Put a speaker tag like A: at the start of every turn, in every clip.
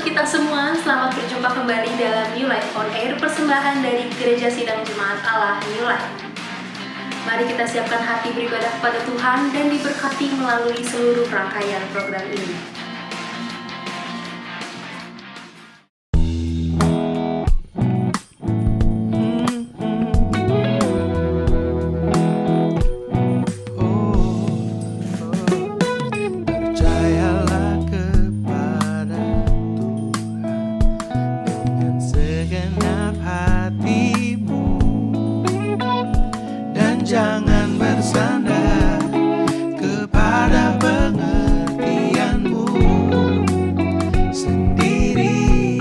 A: untuk kita semua, selamat berjumpa kembali dalam New Life on Air, persembahan dari Gereja Sidang Jemaat Allah New Life. Mari kita siapkan hati beribadah kepada Tuhan dan diberkati melalui seluruh rangkaian program ini.
B: Jangan bersandar kepada pengertianmu sendiri.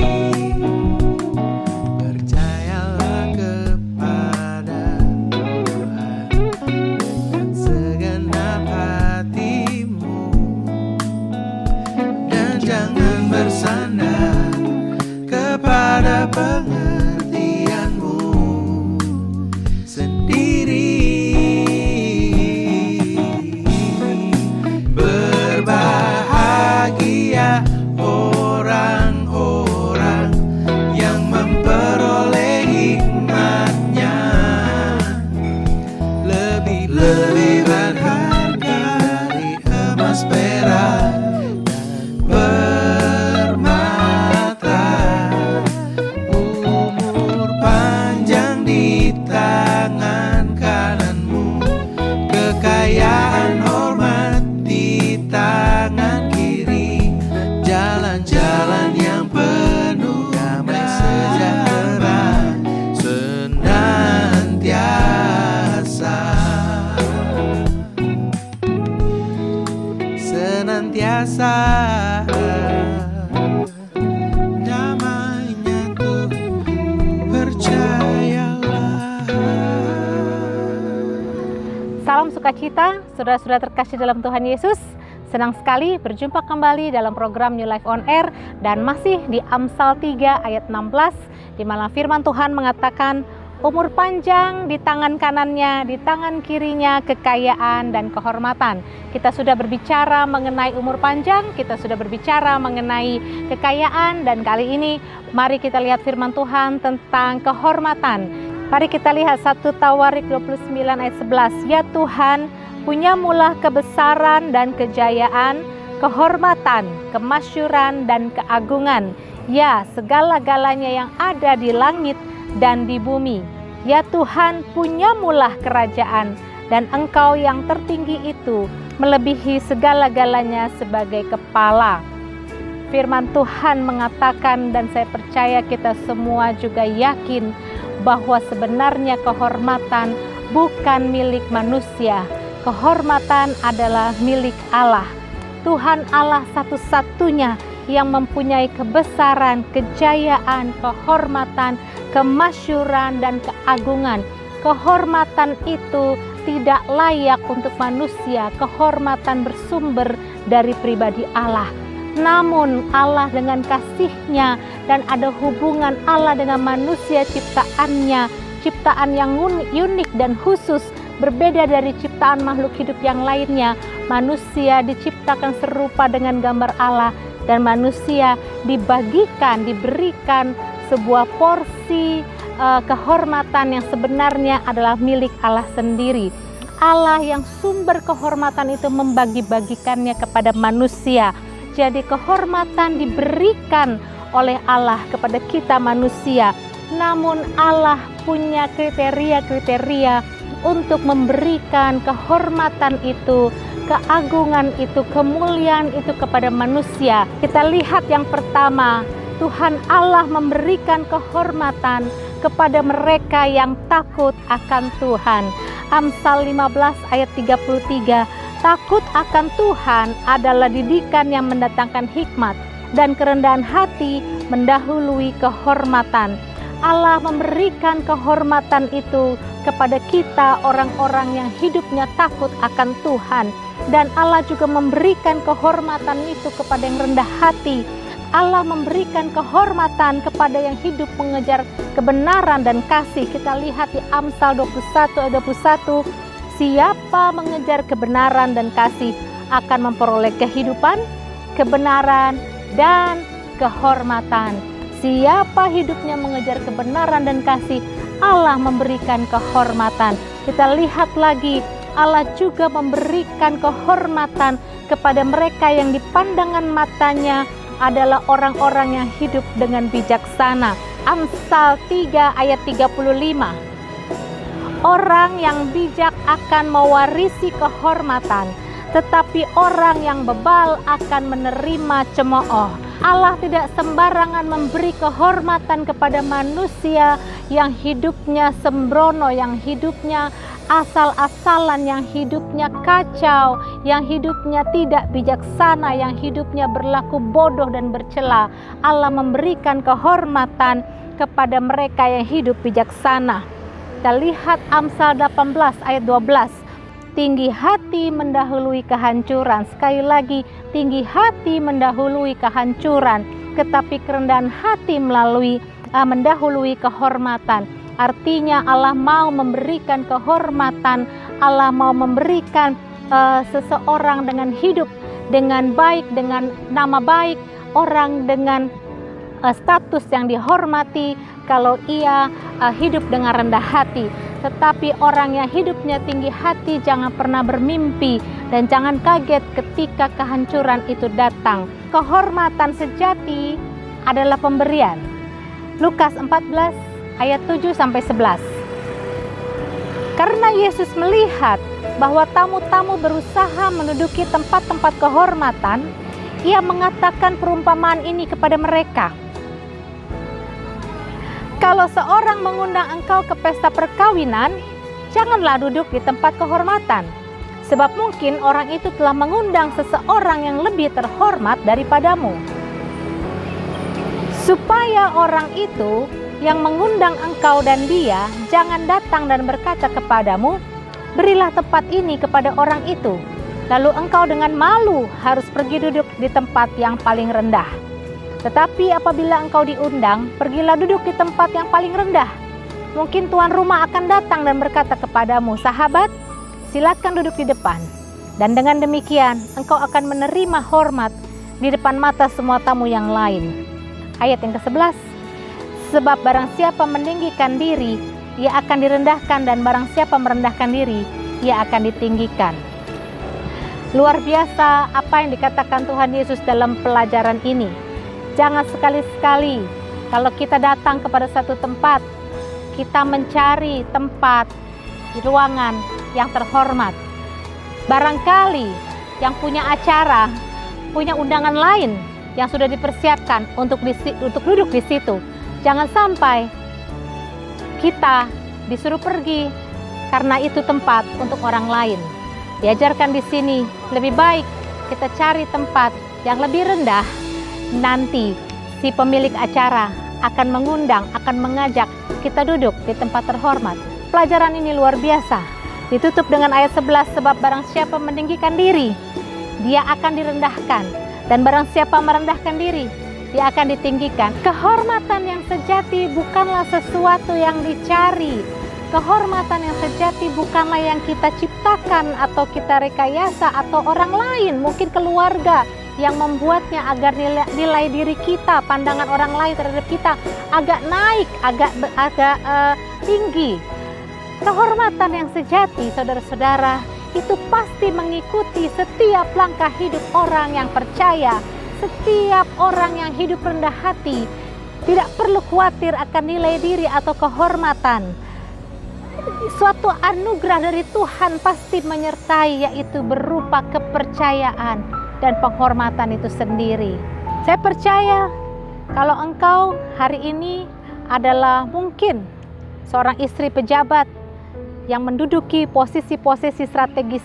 B: Percayalah kepada Tuhan dengan segenap hatimu, dan jangan bersandar kepada pengertianmu sendiri. Berbahagia orang-orang yang memperoleh hikmatnya, lebih berharga dari emas, perak, dan permata. Umur panjang di tangan kananmu, kekayaan hormat di tangan kiri, jalan-jalan yang penuh damai sejahtera senantiasa damainya tuh, percayalah.
C: Salam sukacita, saudara-saudara terkasih dalam Tuhan Yesus. Senang sekali berjumpa kembali dalam program New Life on Air, dan masih di Amsal 3 ayat 16, di mana firman Tuhan mengatakan, umur panjang di tangan kanannya, di tangan kirinya kekayaan dan kehormatan. Kita sudah berbicara mengenai umur panjang, kita sudah berbicara mengenai kekayaan, dan kali ini mari kita lihat firman Tuhan tentang kehormatan. Mari kita lihat 1 Tawarik 29 ayat 11. Ya Tuhan, punyamulah kebesaran dan kejayaan, kehormatan, kemasyuran dan keagungan. Ya, segala-galanya yang ada di langit dan di bumi. Ya Tuhan, punyamulah kerajaan, dan Engkau yang tertinggi itu melebihi segala-galanya sebagai kepala. Firman Tuhan mengatakan, dan saya percaya kita semua juga yakin, bahwa sebenarnya kehormatan bukan milik manusia. Kehormatan adalah milik Allah. Tuhan Allah satu-satunya yang mempunyai kebesaran, kejayaan, kehormatan, kemasyuran, dan keagungan. Kehormatan itu tidak layak untuk manusia. Kehormatan bersumber dari pribadi Allah. Namun Allah dengan kasih-Nya dan ada hubungan Allah dengan manusia ciptaannya, ciptaan yang unik dan khusus, berbeda dari ciptaan makhluk hidup yang lainnya. Manusia diciptakan serupa dengan gambar Allah, dan manusia diberikan sebuah porsi kehormatan yang sebenarnya adalah milik Allah sendiri. Allah yang sumber kehormatan itu membagi-bagikannya kepada manusia. Jadi kehormatan diberikan oleh Allah kepada kita manusia. Namun Allah punya kriteria-kriteria untuk memberikan kehormatan itu, keagungan itu, kemuliaan itu kepada manusia. Kita lihat yang pertama, Tuhan Allah memberikan kehormatan kepada mereka yang takut akan Tuhan. Amsal 15 ayat 33. Takut akan Tuhan adalah didikan yang mendatangkan hikmat, dan kerendahan hati mendahului kehormatan. Allah memberikan kehormatan itu kepada kita, orang-orang yang hidupnya takut akan Tuhan. Dan Allah juga memberikan kehormatan itu kepada yang rendah hati. Allah memberikan kehormatan kepada yang hidup mengejar kebenaran dan kasih. Kita lihat di Amsal 21 ayat 21. Siapa mengejar kebenaran dan kasih akan memperoleh kehidupan, kebenaran, dan kehormatan. Siapa hidupnya mengejar kebenaran dan kasih, Allah memberikan kehormatan. Kita lihat lagi, Allah juga memberikan kehormatan kepada mereka yang di pandangan matanya adalah orang-orang yang hidup dengan bijaksana. Amsal 3 ayat 35. Orang yang bijak akan mewarisi kehormatan, tetapi orang yang bebal akan menerima cemooh. Allah tidak sembarangan memberi kehormatan kepada manusia yang hidupnya sembrono, yang hidupnya asal-asalan, yang hidupnya kacau, yang hidupnya tidak bijaksana, yang hidupnya berlaku bodoh dan bercela. Allah memberikan kehormatan kepada mereka yang hidup bijaksana. Kita lihat Amsal 18 ayat 12. Tinggi hati mendahului kehancuran. Sekali lagi, tinggi hati mendahului kehancuran, tetapi kerendahan hati mendahului kehormatan. Artinya Allah mau memberikan kehormatan, Allah mau memberikan seseorang dengan hidup dengan baik, dengan nama baik, orang dengan status yang dihormati kalau ia hidup dengan rendah hati. Tetapi orang yang hidupnya tinggi hati jangan pernah bermimpi dan jangan kaget ketika kehancuran itu datang. Kehormatan sejati adalah pemberian. Lukas 14 ayat 7-11. Karena Yesus melihat bahwa tamu-tamu berusaha menduduki tempat-tempat kehormatan, ia mengatakan perumpamaan ini kepada mereka. Kalau seorang mengundang engkau ke pesta perkawinan, janganlah duduk di tempat kehormatan, sebab mungkin orang itu telah mengundang seseorang yang lebih terhormat daripadamu. Supaya orang itu yang mengundang engkau dan dia jangan datang dan berkata kepadamu, berilah tempat ini kepada orang itu, lalu engkau dengan malu harus pergi duduk di tempat yang paling rendah. Tetapi apabila engkau diundang, pergilah duduk di tempat yang paling rendah. Mungkin tuan rumah akan datang dan berkata kepadamu, sahabat, silakan duduk di depan. Dan dengan demikian, engkau akan menerima hormat di depan mata semua tamu yang lain. Ayat yang ke-11. Sebab barang siapa meninggikan diri, ia akan direndahkan, dan barang siapa merendahkan diri, ia akan ditinggikan. Luar biasa apa yang dikatakan Tuhan Yesus dalam pelajaran ini. Jangan sekali-sekali kalau kita datang kepada satu tempat, kita mencari tempat di ruangan yang terhormat. Barangkali yang punya acara, punya undangan lain yang sudah dipersiapkan untuk duduk di situ. Jangan sampai kita disuruh pergi karena itu tempat untuk orang lain. Diajarkan di sini, lebih baik kita cari tempat yang lebih rendah. Nanti si pemilik acara akan mengundang, akan mengajak kita duduk di tempat terhormat. Pelajaran ini luar biasa. Ditutup dengan ayat 11, sebab barang siapa meninggikan diri, dia akan direndahkan, dan barang siapa merendahkan diri, dia akan ditinggikan. Kehormatan yang sejati bukanlah sesuatu yang dicari. Kehormatan yang sejati bukanlah yang kita ciptakan atau kita rekayasa atau orang lain, mungkin keluarga yang membuatnya agar nilai diri kita, pandangan orang lain terhadap kita agak naik, agak tinggi. Kehormatan yang sejati, saudara-saudara, itu pasti mengikuti setiap langkah hidup orang yang percaya. Setiap orang yang hidup rendah hati tidak perlu khawatir akan nilai diri atau kehormatan. Suatu anugerah dari Tuhan pasti menyertai, yaitu berupa kepercayaan dan penghormatan itu sendiri. Saya percaya kalau engkau hari ini adalah mungkin seorang istri pejabat yang menduduki posisi-posisi strategis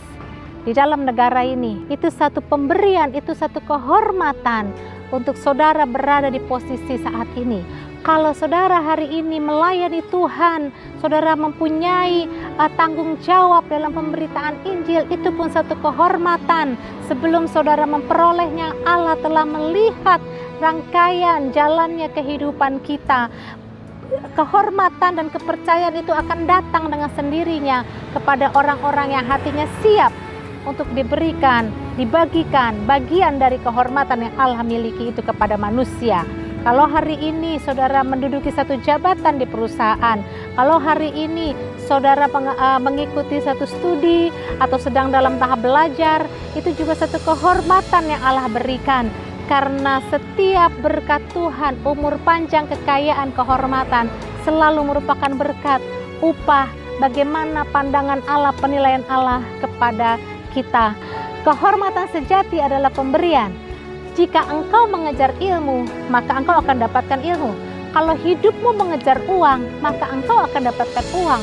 C: di dalam negara ini, itu satu pemberian, itu satu kehormatan untuk saudara berada di posisi saat ini. Kalau saudara hari ini melayani Tuhan, saudara mempunyai tanggung jawab dalam pemberitaan Injil, itu pun satu kehormatan. Sebelum saudara memperolehnya, Allah telah melihat rangkaian jalannya kehidupan kita. Kehormatan dan kepercayaan itu akan datang dengan sendirinya kepada orang-orang yang hatinya siap untuk diberikan, dibagikan bagian dari kehormatan yang Allah miliki itu kepada manusia. Kalau hari ini saudara menduduki satu jabatan di perusahaan, kalau hari ini saudara mengikuti satu studi atau sedang dalam tahap belajar, itu juga satu kehormatan yang Allah berikan. Karena setiap berkat Tuhan, umur panjang, kekayaan, kehormatan selalu merupakan berkat, upah, bagaimana pandangan Allah, penilaian Allah kepada kita. Kehormatan sejati adalah pemberian. Jika engkau mengejar ilmu, maka engkau akan dapatkan ilmu. Kalau hidupmu mengejar uang, maka engkau akan dapatkan uang.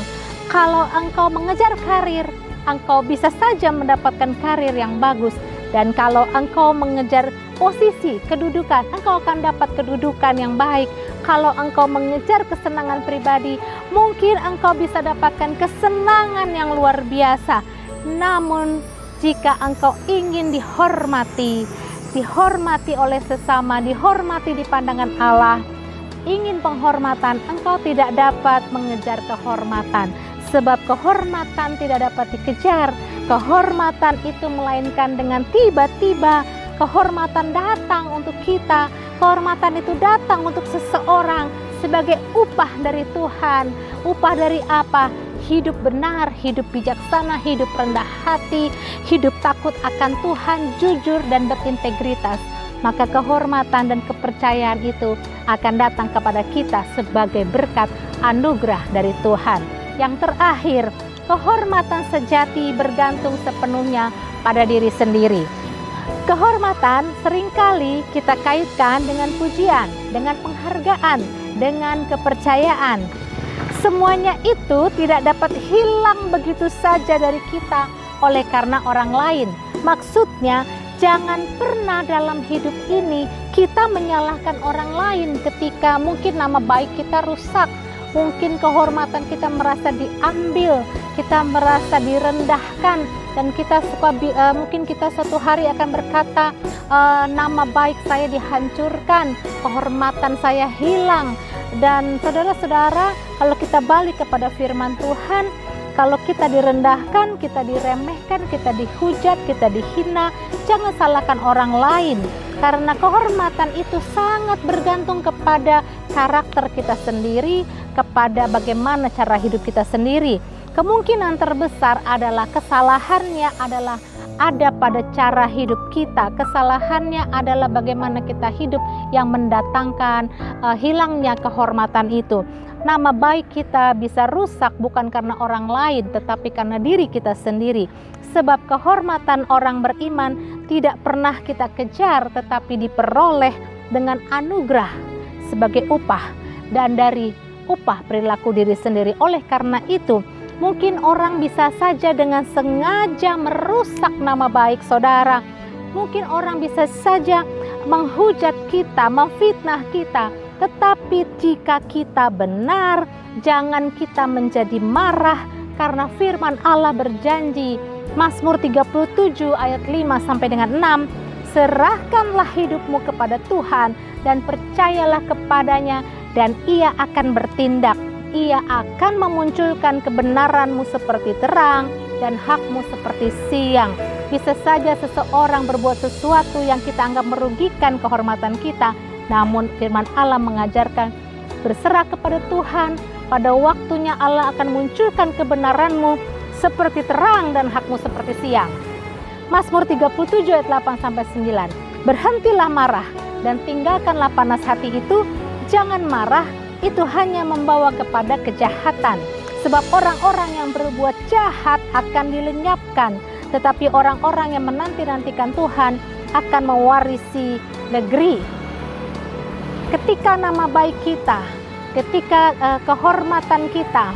C: Kalau engkau mengejar karir, engkau bisa saja mendapatkan karir yang bagus. Dan kalau engkau mengejar posisi, kedudukan, engkau akan dapat kedudukan yang baik. Kalau engkau mengejar kesenangan pribadi, mungkin engkau bisa dapatkan kesenangan yang luar biasa. Namun, jika engkau ingin dihormati oleh sesama, dihormati di pandangan Allah, ingin penghormatan, engkau tidak dapat mengejar kehormatan. Sebab kehormatan tidak dapat dikejar. Kehormatan itu melainkan dengan tiba-tiba. Kehormatan datang untuk kita. Kehormatan itu datang untuk seseorang sebagai upah dari Tuhan. Upah dari apa? Hidup benar, hidup bijaksana, hidup rendah hati, hidup takut akan Tuhan, jujur dan berintegritas. Maka kehormatan dan kepercayaan itu akan datang kepada kita sebagai berkat anugerah dari Tuhan. Yang terakhir, kehormatan sejati bergantung sepenuhnya pada diri sendiri. Kehormatan seringkali kita kaitkan dengan pujian, dengan penghargaan, dengan kepercayaan. Semuanya itu tidak dapat hilang begitu saja dari kita oleh karena orang lain. Maksudnya, jangan pernah dalam hidup ini kita menyalahkan orang lain ketika mungkin nama baik kita rusak. Mungkin kehormatan kita merasa diambil, kita merasa direndahkan, dan kita mungkin kita suatu hari akan berkata, nama baik saya dihancurkan, kehormatan saya hilang. Dan saudara-saudara, kalau kita balik kepada firman Tuhan, kalau kita direndahkan, kita diremehkan, kita dihujat, kita dihina, jangan salahkan orang lain. Karena kehormatan itu sangat bergantung kepada karakter kita sendiri, kepada bagaimana cara hidup kita sendiri. Kemungkinan terbesar adalah kesalahannya adalah ada pada cara hidup kita. Kesalahannya adalah bagaimana kita hidup yang mendatangkan hilangnya kehormatan itu. Nama baik kita bisa rusak bukan karena orang lain, tetapi karena diri kita sendiri. Sebab kehormatan orang beriman tidak pernah kita kejar, tetapi diperoleh dengan anugerah sebagai upah dan dari upah perilaku diri sendiri. Oleh karena itu, mungkin orang bisa saja dengan sengaja merusak nama baik saudara. Mungkin orang bisa saja menghujat kita, memfitnah kita. Tetapi jika kita benar, jangan kita menjadi marah, karena firman Allah berjanji, Mazmur 37 ayat 5 sampai dengan 6, serahkanlah hidupmu kepada Tuhan dan percayalah kepadanya, dan Ia akan bertindak. Ia akan memunculkan kebenaranmu seperti terang dan hakmu seperti siang. Bisa saja seseorang berbuat sesuatu yang kita anggap merugikan kehormatan kita, namun firman Allah mengajarkan berserah kepada Tuhan. Pada waktunya Allah akan munculkan kebenaranmu seperti terang dan hakmu seperti siang. Mazmur 37 ayat 8 sampai 9. Berhentilah marah dan tinggalkanlah panas hati itu. Jangan marah, itu hanya membawa kepada kejahatan. Sebab orang-orang yang berbuat jahat akan dilenyapkan, tetapi orang-orang yang menanti-nantikan Tuhan akan mewarisi negeri. Ketika nama baik kita, ketika kehormatan kita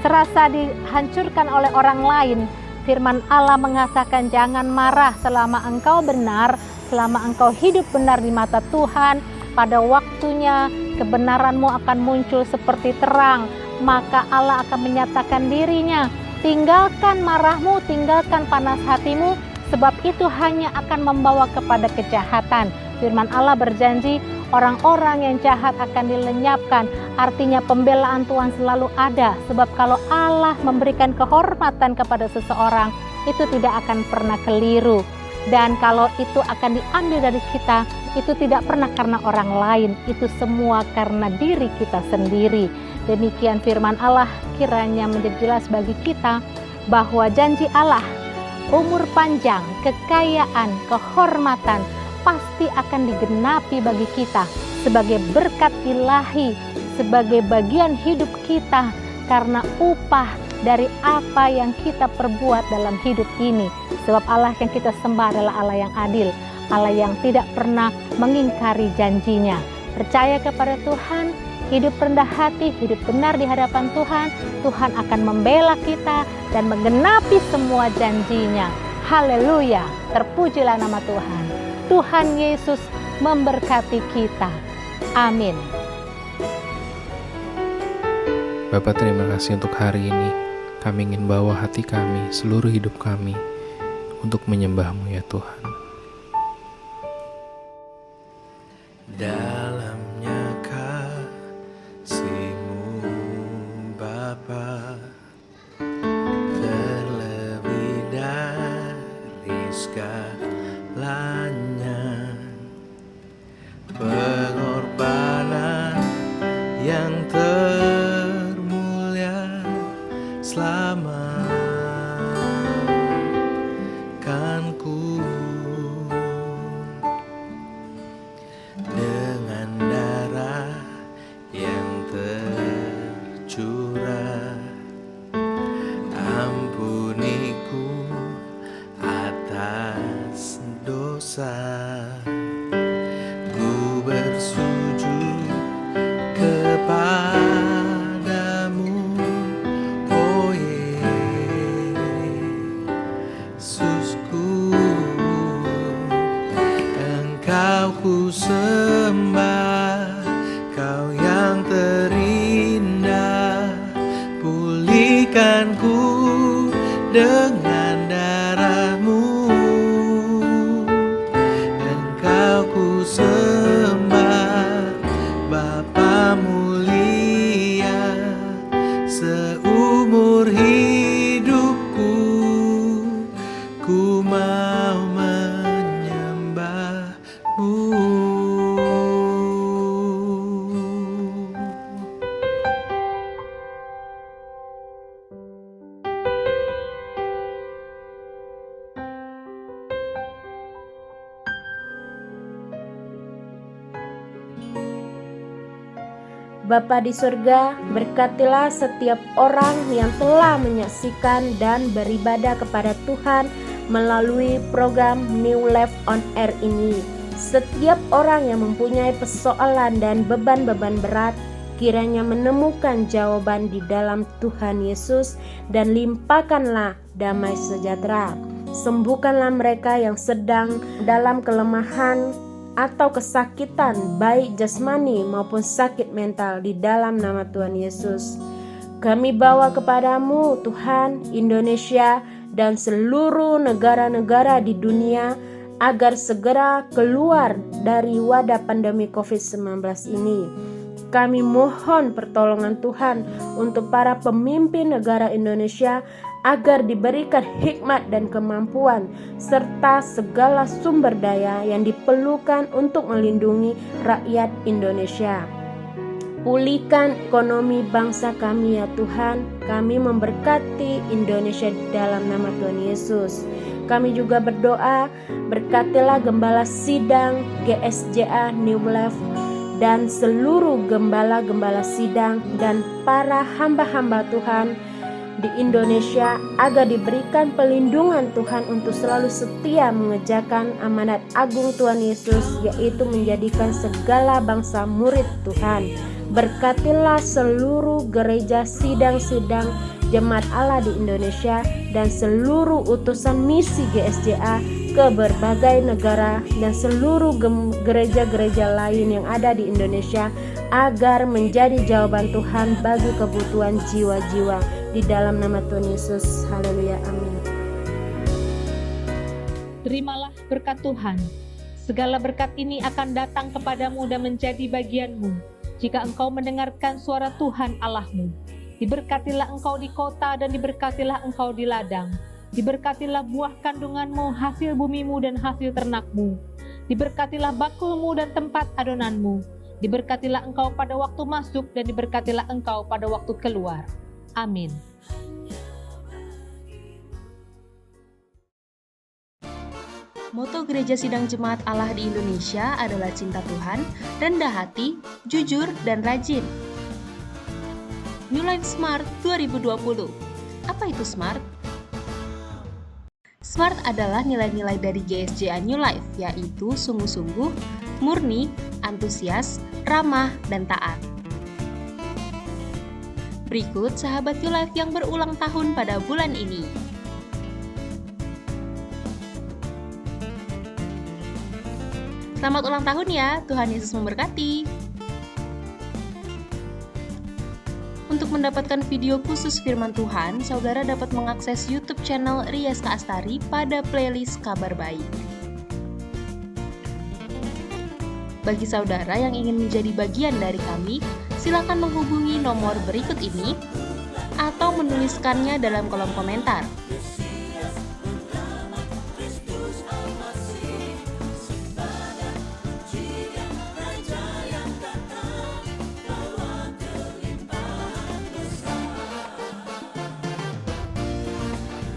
C: serasa dihancurkan oleh orang lain, firman Allah mengatakan jangan marah selama engkau benar, selama engkau hidup benar di mata Tuhan. Pada waktunya kebenaranmu akan muncul seperti terang, maka Allah akan menyatakan dirinya. Tinggalkan marahmu, tinggalkan panas hatimu, sebab itu hanya akan membawa kepada kejahatan. Firman Allah berjanji orang-orang yang jahat akan dilenyapkan. Artinya pembelaan Tuhan selalu ada. Sebab kalau Allah memberikan kehormatan kepada seseorang, itu tidak akan pernah keliru. Dan kalau itu akan diambil dari kita, itu tidak pernah karena orang lain, itu semua karena diri kita sendiri. Demikian firman Allah kiranya menjadi jelas bagi kita bahwa janji Allah, umur panjang, kekayaan, kehormatan pasti akan digenapi bagi kita sebagai berkat ilahi, sebagai bagian hidup kita karena upah dari apa yang kita perbuat dalam hidup ini. Sebab Allah yang kita sembah adalah Allah yang adil, Allah yang tidak pernah mengingkari janjinya. Percaya kepada Tuhan, hidup rendah hati, hidup benar di hadapan Tuhan, Tuhan akan membela kita dan menggenapi semua janjinya. Haleluya, terpujilah nama Tuhan. Tuhan Yesus memberkati kita. Amin.
D: Bapak, terima kasih untuk hari ini. Kami ingin bawa hati kami, seluruh hidup kami, untuk menyembah-Mu ya Tuhan.
B: Dalamnya kasih-Mu Bapa, terlebih dari segalanya, pengorbanan yang termulia selamatkanku. Dengan darah yang tercurah, ampuniku atas dosa. Ku bersujud kepadamu, oh Yesusku. Engkau ku sembah, Kau yang terindah. Pulihkan ku dengan darah-Mu. Engkau ku sembah, Bapa mulia. Seumur hidupku ku mau menyembah-Mu.
E: Bapa di surga, berkatilah setiap orang yang telah menyaksikan dan beribadah kepada Tuhan melalui program New Life on Air ini. Setiap orang yang mempunyai persoalan dan beban-beban berat, kiranya menemukan jawaban di dalam Tuhan Yesus dan limpahkanlah damai sejahtera. Sembuhkanlah mereka yang sedang dalam kelemahan atau kesakitan, baik jasmani maupun sakit mental, di dalam nama Tuhan Yesus. Kami bawa kepadamu Tuhan Indonesia dan seluruh negara-negara di dunia agar segera keluar dari wadah pandemi COVID-19 ini. Kami mohon pertolongan Tuhan untuk para pemimpin negara Indonesia agar diberikan hikmat dan kemampuan serta segala sumber daya yang diperlukan untuk melindungi rakyat Indonesia. Pulihkan ekonomi bangsa kami ya Tuhan. Kami memberkati Indonesia dalam nama Tuhan Yesus. Kami juga berdoa, berkatilah Gembala Sidang GSJA New Life dan seluruh gembala-gembala sidang dan para hamba-hamba Tuhan di Indonesia agar diberikan pelindungan Tuhan untuk selalu setia mengerjakan amanat agung Tuhan Yesus, yaitu menjadikan segala bangsa murid Tuhan. Berkatilah seluruh gereja sidang-sidang jemaat Allah di Indonesia dan seluruh utusan misi GSJA ke berbagai negara dan seluruh gereja-gereja lain yang ada di Indonesia agar menjadi jawaban Tuhan bagi kebutuhan jiwa-jiwa. Di dalam nama Tuhan Yesus, haleluya, amin.
C: Terimalah berkat Tuhan. Segala berkat ini akan datang kepadamu dan menjadi bagianmu jika engkau mendengarkan suara Tuhan Allahmu. Diberkatilah engkau di kota dan diberkatilah engkau di ladang. Diberkatilah buah kandunganmu, hasil bumimu dan hasil ternakmu. Diberkatilah bakulmu dan tempat adonanmu. Diberkatilah engkau pada waktu masuk dan diberkatilah engkau pada waktu keluar. Amin.
A: Moto Gereja Sidang Jemaat Allah di Indonesia adalah cinta Tuhan, rendah hati, jujur, dan rajin. New Life Smart 2020. Apa itu Smart? Smart adalah nilai-nilai dari GSJA New Life, yaitu sungguh-sungguh, murni, antusias, ramah, dan taat. Berikut sahabat New Life yang berulang tahun pada bulan ini. Selamat ulang tahun ya, Tuhan Yesus memberkati. Untuk mendapatkan video khusus firman Tuhan, saudara dapat mengakses YouTube channel Riaska Astari pada playlist Kabar Baik. Bagi saudara yang ingin menjadi bagian dari kami, silakan menghubungi nomor berikut ini atau menuliskannya dalam kolom komentar.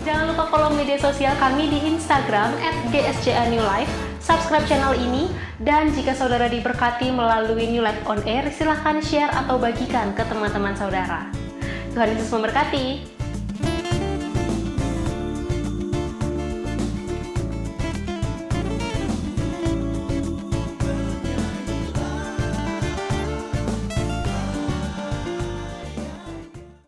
F: Jangan lupa follow media sosial kami di Instagram @gsjanewlife, subscribe channel ini, dan jika saudara diberkati melalui New Life on Air, silahkan share atau bagikan ke teman-teman saudara. Tuhan Yesus memberkati.